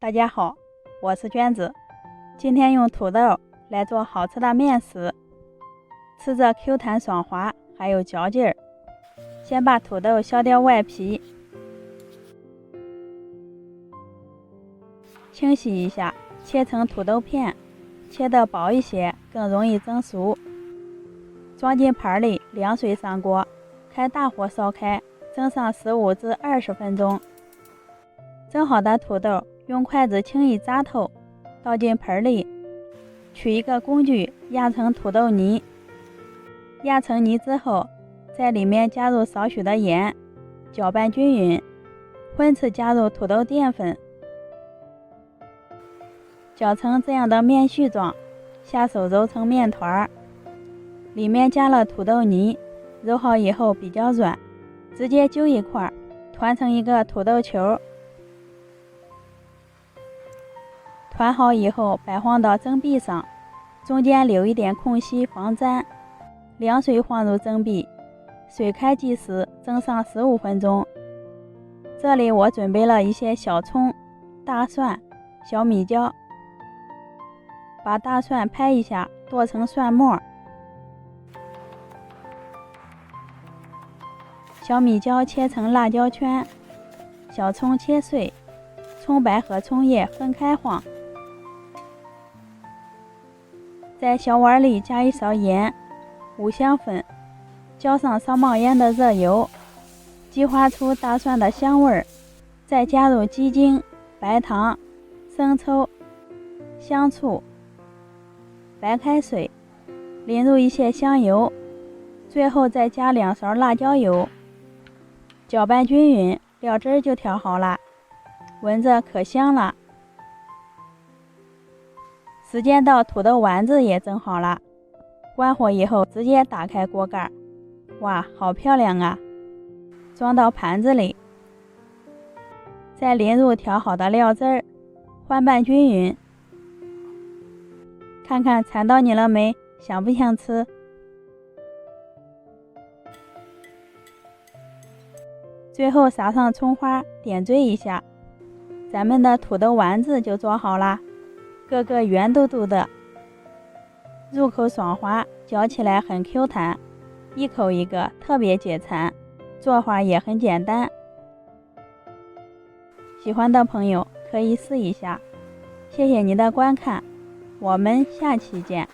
大家好，我是娟子，今天用土豆来做好吃的面食，吃着 Q 弹爽滑，还有嚼劲儿。先把土豆削掉外皮，清洗一下，切成土豆片，切得薄一些，更容易蒸熟。装进盘里，凉水上锅，开大火烧开，蒸上15至20分钟。蒸好的土豆用筷子轻易扎透，倒进盆里，取一个工具压成土豆泥。压成泥之后，在里面加入少许的盐，搅拌均匀，荤次加入土豆淀粉，搅成这样的面絮状，下手揉成面团，里面加了土豆泥，揉好以后比较软，直接揪一块，团成一个土豆球。团好以后摆放到蒸屉上，中间留一点空隙防粘。凉水放入蒸屉，水开即时，蒸上15分钟。这里我准备了一些小葱、大蒜、小米椒，把大蒜拍一下剁成蒜末，小米椒切成辣椒圈，小葱切碎，葱白和葱叶分开晃。在小碗里加一勺盐、五香粉，浇上烧冒烟的热油，激发出大蒜的香味儿，再加入鸡精、白糖、生抽、香醋、白开水，淋入一些香油，最后再加2勺辣椒油，搅拌均匀，料汁就调好了，闻着可香了。时间到，土豆丸子也蒸好了，关火以后直接打开锅盖，哇，好漂亮啊！装到盘子里，再淋入调好的料汁儿，翻拌均匀。看看馋到你了没？想不想吃？最后撒上葱花，点缀一下，咱们的土豆丸子就做好啦，个个圆嘟嘟的，入口爽滑，嚼起来很 Q 弹，一口一个，特别解馋，做法也很简单。喜欢的朋友可以试一下。谢谢您的观看，我们下期见。